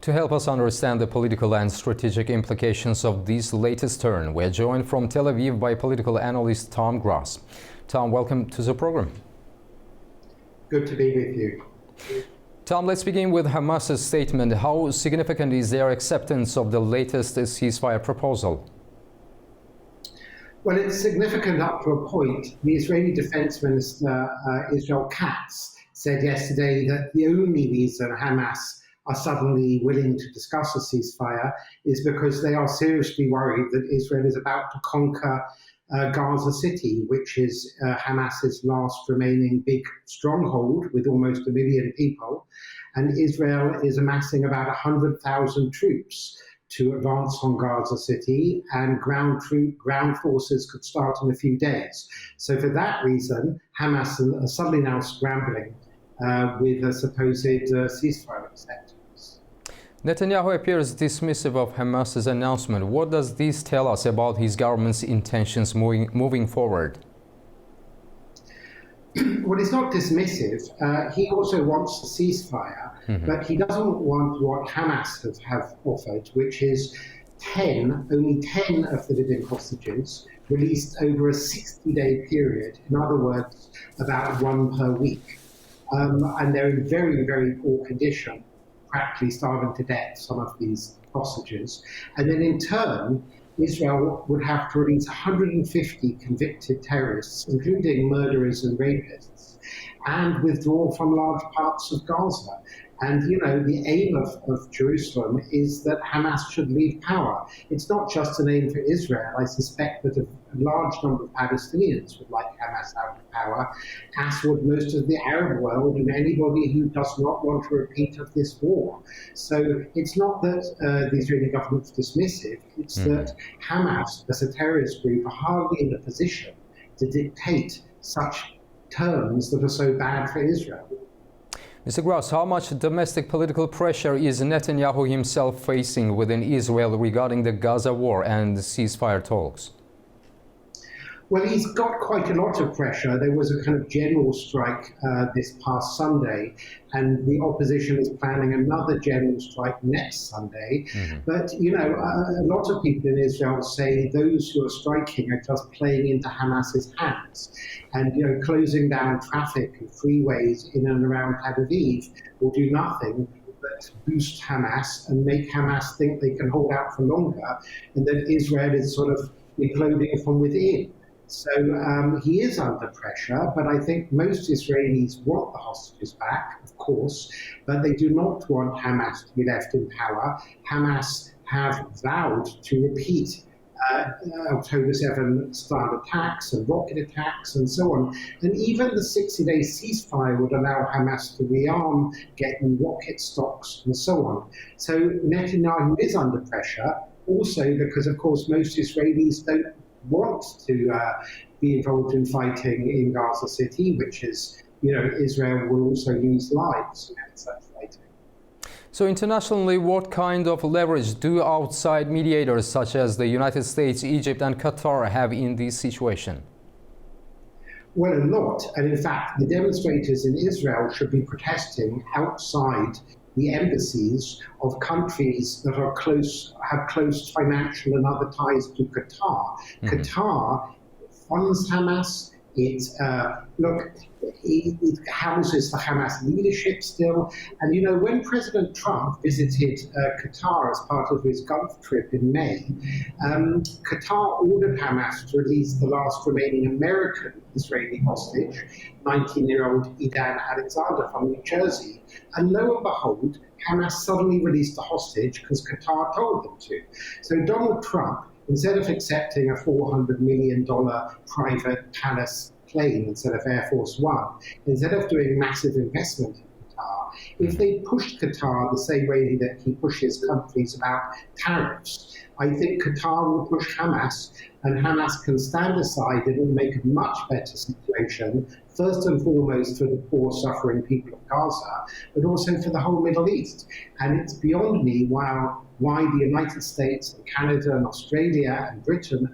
To help us understand the political and strategic implications of this latest turn, we're joined from Tel Aviv by political analyst Tom Gross. Tom, welcome to the program. Good to be with you. Tom, let's begin with Hamas's statement. How significant is their acceptance of the latest ceasefire proposal? Well, it's significant up to a point. The Israeli Defense Minister, Israel Katz, said yesterday that the only reason Hamas are suddenly willing to discuss a ceasefire is because they are seriously worried that Israel is about to conquer Gaza City, which is Hamas's last remaining big stronghold with almost 1 million people. And Israel is amassing about 100,000 troops to advance on Gaza City, and ground forces could start in a few days. So for that reason, Hamas are suddenly now scrambling with a supposed ceasefire acceptance. Netanyahu appears dismissive of Hamas's announcement. What does this tell us about his government's intentions moving forward? Well, he's not dismissive. He also wants a ceasefire, but he doesn't want what Hamas have offered, which is only 10 of the living hostages released over a 60-day period. In other words, about one per week. And they're in very, very poor condition, practically starving to death, some of these hostages. And then in turn, Israel would have to release 150 convicted terrorists, including murderers and rapists, and withdraw from large parts of Gaza. And, you know, the aim of Jerusalem is that Hamas should leave power. It's not just an aim for Israel. I suspect that a large number of Palestinians would like Hamas out of power, as would most of the Arab world and anybody who does not want a repeat of this war. So it's not that the Israeli government's dismissive, it's that Hamas, as a terrorist group, are hardly in a position to dictate such terms that are so bad for Israel. Mr. Gross, how much domestic political pressure is Netanyahu himself facing within Israel regarding the Gaza war and the ceasefire talks? Well, he's got quite a lot of pressure. There was a kind of general strike this past Sunday, and the opposition is planning another general strike next Sunday. But, you know, a lot of people in Israel say those who are striking are just playing into Hamas's hands. And, you know, closing down traffic and freeways in and around Tel Aviv will do nothing but boost Hamas and make Hamas think they can hold out for longer, and that Israel is sort of imploding from within. So he is under pressure, but I think most Israelis want the hostages back, of course, but they do not want Hamas to be left in power. Hamas have vowed to repeat October 7 style attacks and rocket attacks and so on. And even the 60-day ceasefire would allow Hamas to rearm, get new rocket stocks and so on. So Netanyahu is under pressure, also because, of course, most Israelis don't want to be involved in fighting in Gaza City, which is, you know, Israel will also lose lives in such fighting. So internationally, what kind of leverage do outside mediators such as the United States, Egypt and Qatar have in this situation? Well, a lot. And in fact, the demonstrators in Israel should be protesting outside the embassies of countries that are have close financial and other ties to Qatar. Qatar funds Hamas. It houses the Hamas leadership still. And, you know, when President Trump visited Qatar as part of his Gulf trip in May, Qatar ordered Hamas to release the last remaining American Israeli hostage, 19-year-old Edan Alexander from New Jersey. And lo and behold, Hamas suddenly released the hostage because Qatar told them to. So Donald Trump, instead of accepting a $400 million private palace plane instead of Air Force One, instead of doing massive investment in Qatar, if they pushed Qatar the same way that he pushes countries about tariffs, I think Qatar will push Hamas, and Hamas can stand aside and it will make a much better situation, first and foremost for the poor, suffering people of Gaza, but also for the whole Middle East. And it's beyond me why the United States and Canada and Australia and Britain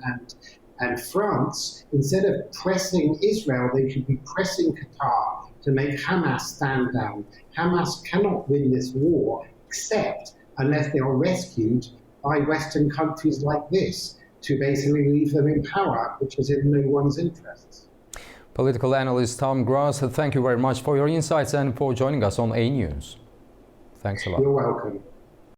and France, instead of pressing Israel, they should be pressing Qatar to make Hamas stand down. Hamas cannot win this war except unless they are rescued by Western countries like this to basically leave them in power, which is in no one's interests. Political analyst Tom Grass, thank you very much for your insights and for joining us on A News. Thanks a lot. You're welcome.